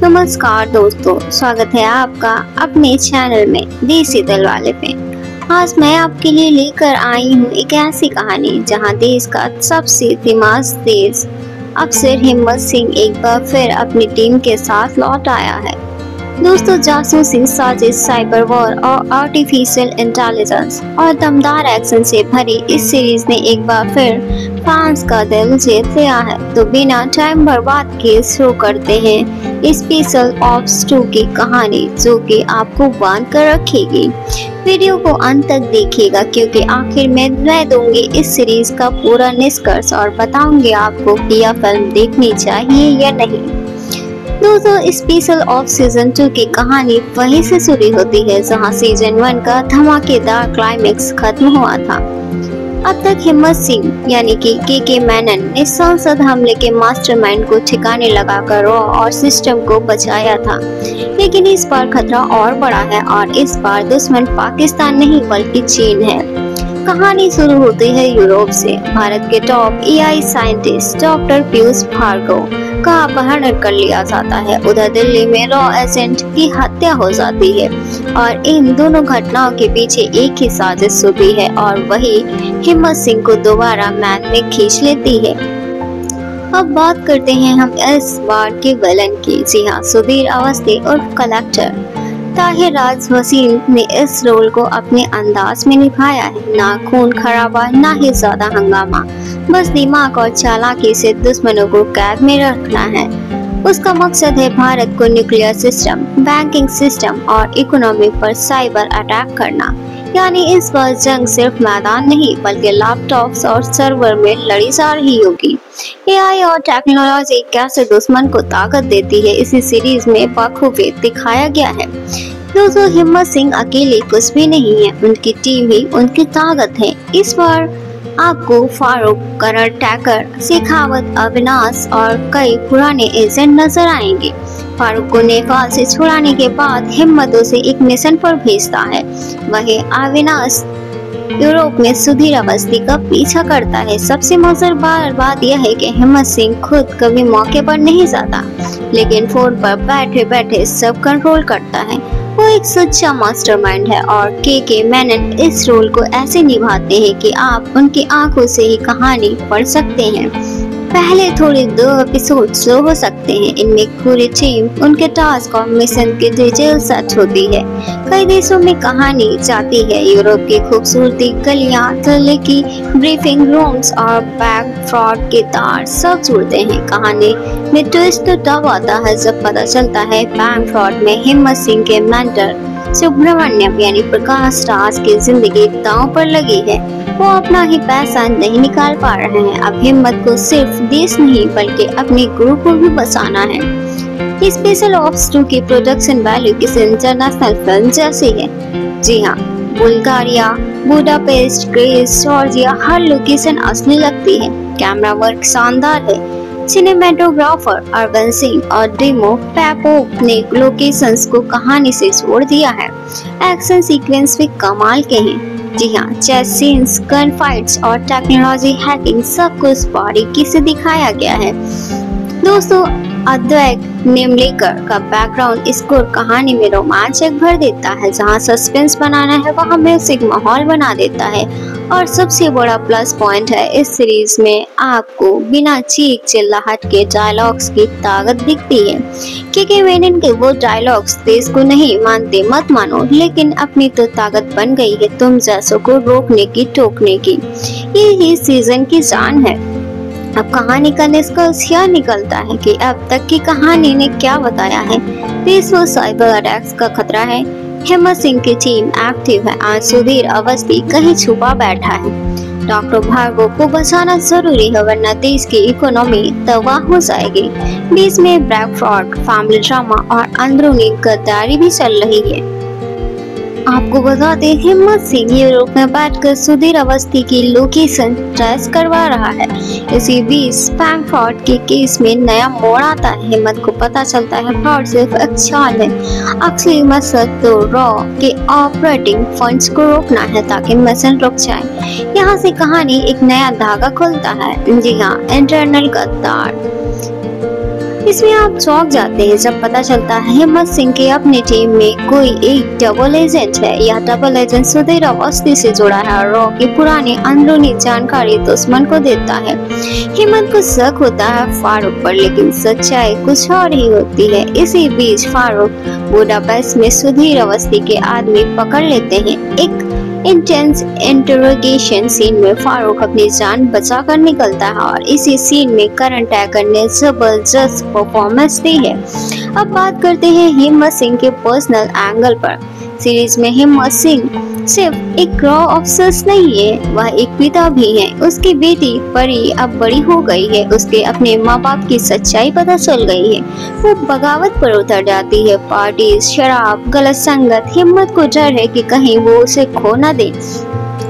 नमस्कार दोस्तों, स्वागत है आपका अपने चैनल में देसी दिलवाले पे। आज मैं आपके लिए लेकर आई हूँ एक ऐसी कहानी जहाँ देश का सबसे दिमाग तेज अफसर हिम्मत सिंह एक बार फिर अपनी टीम के साथ लौट आया है। दोस्तों, जासूसी, साजिश, साइबर वॉर और आर्टिफिशियल इंटेलिजेंस और दमदार एक्शन से भरी इस सीरीज ने एक बार फिर फैंस का दिल जीत लिया है। तो बिना टाइम बर्बाद किए शुरू करते हैं स्पेशल ऑप्स 2 की कहानी, जो कि आपको बांध कर रखेगी। वीडियो को अंत तक देखिएगा क्योंकि आखिर में मैं दूंगी इस सीरीज का पूरा निष्कर्ष और बताऊंगी आपको कि यह फिल्म देखनी चाहिए या नहीं। दोस्तों, स्पेशल ऑफ सीजन 2 की कहानी वहीं से शुरू होती है जहां सीजन 1 का धमाकेदार क्लाइमेक्स खत्म हुआ था। अब तक हिम्मत सिंह यानी कि के मेनन ने संसद हमले के मास्टरमाइंड को ठिकाने लगाकर रॉ और सिस्टम को बचाया था, लेकिन इस बार खतरा और बड़ा है और इस बार दुश्मन पाकिस्तान नहीं बल्कि चीन है। कहानी शुरू होती है यूरोप से। भारत के top AI scientist doctor Piyush Bhargava का अपहरण कर लिया जाता है। उधर दिल्ली में रॉ एजेंट की हत्या हो जाती है और इन दोनों घटनाओं के पीछे एक ही साजिश छुपी है और वही हिम्मत सिंह को दोबारा मैन में खींच लेती है। अब बात करते हैं हम इस बार के विलन की। जी हाँ, सुधीर अवस्थी और कलेक्टर ताहिर राज वसीम ने इस रोल को अपने अंदाज में निभाया है। ना खून खराबा, ना ही ज्यादा हंगामा, बस दिमाग और चालाकी से दुश्मनों को कैद में रखना है। उसका मकसद है भारत को न्यूक्लियर सिस्टम, बैंकिंग सिस्टम और इकोनॉमी पर साइबर अटैक करना। यानी इस बार जंग सिर्फ मैदान नहीं बल्कि लैपटॉप्स और सर्वर में लड़ी जा रही होगी। एआई और टेक्नोलॉजी कैसे दुश्मन को ताकत देती है, इसी सीरीज में बखूबी दिखाया गया है। दोस्तों, हिम्मत सिंह अकेले कुछ भी नहीं है, उनकी टीम ही उनकी ताकत है। इस बार आपको फारूक, करण टैकर, शेखावत, अविनाश और कई पुराने एजेंट नजर आएंगे। फारूक को नेपाल से छुड़ाने के बाद हिम्मत उसे एक मिशन पर भेजता है। वहीं अविनाश यूरोप में सुधीर अवस्थी का पीछा करता है। सबसे मजेदार बात यह है कि हिम्मत सिंह खुद कभी मौके पर नहीं जाता, लेकिन फोन पर बैठे बैठे सब कंट्रोल करता है। वो एक सच्चा मास्टरमाइंड है और के मेनन इस रोल को ऐसे निभाते हैं कि आप उनकी आंखों से ही कहानी पढ़ सकते हैं। पहले थोड़े 2 एपिसोड स्लो हो सकते हैं। इनमें पूरी टीम, उनके टास्क और मिशन की डिटेल सेट होती है। कई देशों में कहानी जाती है। यूरोप की खूबसूरती गलियां, दिल्ली की ब्रीफिंग रूम्स और बैंक फ्रॉड के तार सब जुड़ते हैं। कहानी में ट्विस्ट तो तब आता है जब पता चलता है बैंक फ्रॉड में हिम्मत सिंह के मेंटर सुब्रमण्यम यानी प्रकाश राज की जिंदगी दांव पर लगी है। वो अपना ही पैसा नहीं निकाल पा रहे हैं। अब हिम्मत को सिर्फ देश नहीं बल्कि अपने ग्रुप को भी बचाना है। स्पेशल ऑप्स 2 की प्रोडक्शन वैल्यू किसी इंटरनेशनल फिल्म जैसी है। जी हाँ, बुल्गारिया, बुडापेस्ट, ग्रीस, जॉर्जिया, हर लोकेशन असली लगती है। कैमरा वर्क शानदार है। सिनेमेटोग्राफर अरविंद सिंह और डेमो पैपो ने लोकेशंस को कहानी से जोड़ दिया है। एक्शन सीक्वेंस भी कमाल के हैं। जी हाँ, चेस सीन्स, गन फाइट्स और टेक्नोलॉजी हैकिंग सब कुछ बारीकी से दिखाया गया है। दोस्तों, अद्वैत निमलेकर का बैकग्राउंड स्कोर कहानी में रोमांचक भर देता है। जहाँ सस्पेंस बनाना है वहाँ म्यूजिक माहौल बना देता है। और सबसे बड़ा प्लस पॉइंट है, इस सीरीज में आपको बिना चीख चिल्लाहट के डायलॉग्स की ताकत दिखती है। के मेनन के वो डायलॉग्स देश को नहीं मानते मत मानो, लेकिन अपनी तो ताकत बन गई है तुम जैसों को रोकने की, टोकने की। ये ही सीजन की जान है। अब कहानी का निष्कर्ष यह निकलता है कि अब तक की कहानी ने क्या बताया है। देश को साइबर अटैक्स का खतरा है। हिम्मत सिंह की टीम एक्टिव है। आज सुधीर अवस्थी कहीं छुपा बैठा है। डॉक्टर भार्गव को बचाना जरूरी है वरना देश की इकोनॉमी तबाह हो जाएगी। बीच में ब्लैक फ्रॉड, फैमिली ड्रामा और अंदरूनी गद्दारी भी चल रही है। आपको बता दें, हिम्मत सिंह यूरोप में बैठकर सुधीर अवस्थी की लोकेशन ट्रेस करवा रहा है। इसी बीच बैंक फ्रॉड के केस में नया मोड़ आता है। हिम्मत को पता चलता है फ्रॉड सिर्फ एक चाल है। असली मकसद तो रॉ के ऑपरेटिंग फंड्स को रोकना है ताकि मिशन रुक जाए। यहाँ से कहानी एक नया धागा खुलता है। जी हाँ, इंटरनल गद्दार। इसमें आप चौंक जाते हैं जब पता चलता है हिम्मत सिंह के अपनी टीम में कोई एक डबल एजेंट है। यह डबल एजेंट सुधीर अवस्थी से जुड़ा है और रॉ की पुरानी अंदरूनी जानकारी दुश्मन को देता है। हिम्मत को शक होता है फारूक पर, लेकिन सच्चाई कुछ और ही होती है। इसी बीच फारूक बुडापेस्ट में सुधीर अवस्थी के आदमी पकड़ लेते हैं। एक इंटेंस इंटरोगेशन सीन में फारूक अपनी जान बचाकर निकलता है और इसी सीन में करण टैकर ने जबरदस्त परफॉर्मेंस दी है। अब बात करते हैं हिम्मत सिंह के पर्सनल एंगल पर। सीरीज में हिम्मत सिंह सिर्फ एक रॉ ऑफिसर नहीं है, वह एक पिता भी है। उसकी बेटी परी अब बड़ी हो गई है, उसके अपने माँ बाप की सच्चाई पता चल गई है। वो बगावत पर उतर जाती है। पार्टी, शराब, गलत संगत। हिम्मत को डर है कि कहीं वो उसे खो न दे।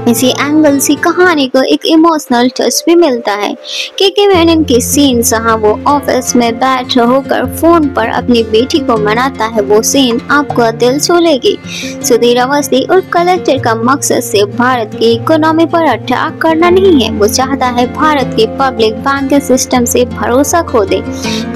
इसी एंगल से कहानी को एक इमोशनल टच भी मिलता है। के मेनन के सीन जहां वो ऑफिस में बैठ होकर फोन पर अपनी बेटी को मनाता है, वो सीन आपको दिल छू लेगी। सुधीर अवस्थी और कलेक्टर का मकसद सिर्फ भारत की इकोनॉमी पर अटैक करना नहीं है, वो चाहता है भारत के पब्लिक बैंकिंग सिस्टम से भरोसा खो दे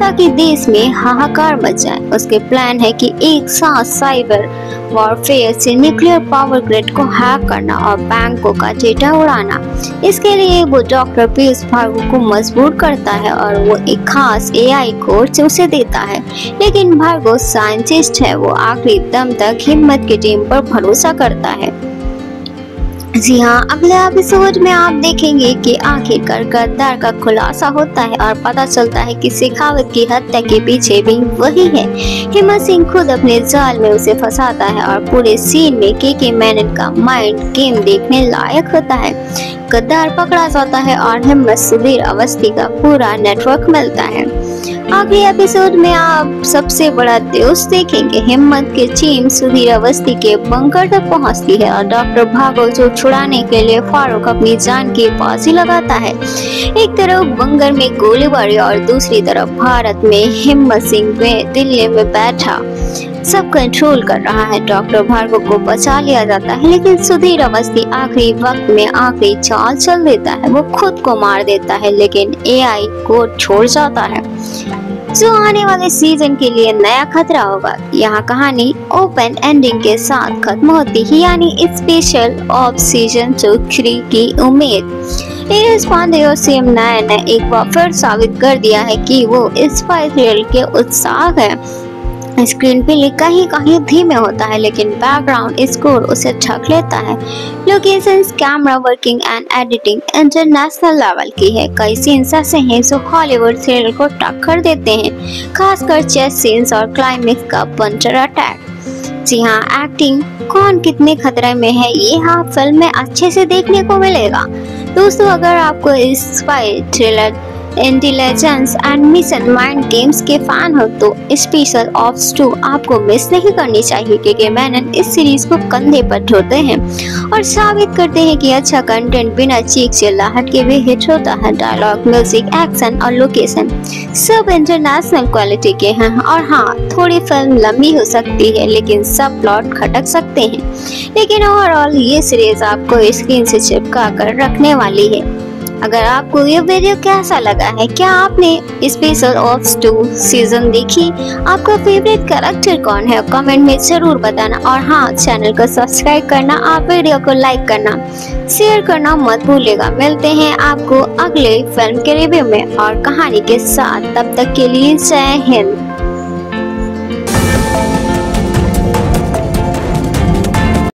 ताकि देश में हाहाकार मच जाए। उसके प्लान है कि एक साथ साइबर वॉरफेयर से न्यूक्लियर पावर ग्रिड को हैक करना और बैंकों का डेटा उड़ाना। इसके लिए वो डॉक्टर पीयूष भार्गव को मजबूर करता है और वो एक खास एआई कोर्स उसे देता है। लेकिन भार्गव साइंटिस्ट है, वो आखिरी दम तक हिम्मत की टीम पर भरोसा करता है। जी हाँ, अगले एपिसोड में आप देखेंगे कि आखिरकार गद्दार का खुलासा होता है और पता चलता है कि शेखावत की हत्या के पीछे भी वही है। हिम्मत सिंह खुद अपने जाल में उसे फंसाता है और पूरे सीन में के मेनन का माइंड गेम देखने लायक होता है। गद्दार पकड़ा जाता है और हिम्मत सुधीर अवस्थी का पूरा नेटवर्क मिलता है। आखिरी एपिसोड में आप सबसे बड़ा दोस्त देखेंगे। हिम्मत की टीम सुधीर अवस्थी के बंकर तक पहुंचती है और डॉक्टर भार्गव को छुड़ाने के लिए फारूक अपनी जान की बाजी लगाता है। एक तरफ बंगर में गोलीबारी और दूसरी तरफ भारत में हिम्मत सिंह में दिल्ली में बैठा सब कंट्रोल कर रहा है। डॉक्टर भार्गव को बचा लिया जाता है, लेकिन सुधीर अवस्थी आखिरी वक्त में आखिरी चाल चल देता है। वो खुद को मार देता है, लेकिन एआई को छोड़ जाता है, जो आने वाले सीजन के लिए नया खतरा होगा। यहाँ कहानी ओपन एंडिंग के साथ खत्म होती है, यानी स्पेशल ऑफ सीजन 2-3 की उम्मीद। नीरज पांडे और सीएम नायर ने एक बार फिर साबित कर दिया है कि वो स्पाई थ्रिल के उत्साह है। स्क्रीन प्ले कहीं कहीं धीमे होता है, लेकिन बैकग्राउंड स्कोर उसे ढक लेता है। Locations, camera working and editing international level की है। कई सीन्स ऐसे हैं जो हॉलीवुड थ्रिलर को टक्कर देते हैं, खासकर चेस सीन्स और क्लाइमेक्स का पंचर अटैक। जी हाँ, एक्टिंग कौन कितने खतरे में है ये आप फिल्म में अच्छे से देखने को मिलेगा। दोस्तों, अगर आपको इस spy thriller, intelligence and mission mind games के फैन हो तो स्पेशल ऑप्स 2 आपको मिस नहीं करनी चाहिए, क्योंकि मेनन इस सीरीज को कंधे पर ढोते हैं और साबित करते हैं कि अच्छा कंटेंट बिना चीख चिल्लाहट के भी हिट होता है। डायलॉग, म्यूजिक, एक्शन और लोकेशन सब इंटरनेशनल क्वालिटी के हैं। और हाँ, थोड़ी फिल्म लंबी हो सकती है, लेकिन सब प्लॉट खटक सकते हैं, लेकिन ओवरऑल ये सीरीज आपको स्क्रीन से चिपका कर रखने वाली है। अगर आपको ये वीडियो कैसा लगा है, क्या आपने स्पेशल ऑप्स 2 सीजन देखी, आपका फेवरेट कैरेक्टर कौन है, कमेंट में जरूर बताना। और हाँ, चैनल को सब्सक्राइब करना, आप वीडियो को लाइक करना, शेयर करना मत भूलिएगा। मिलते हैं आपको अगले फिल्म के रिव्यू में और कहानी के साथ, तब तक के लिए जय हिंद।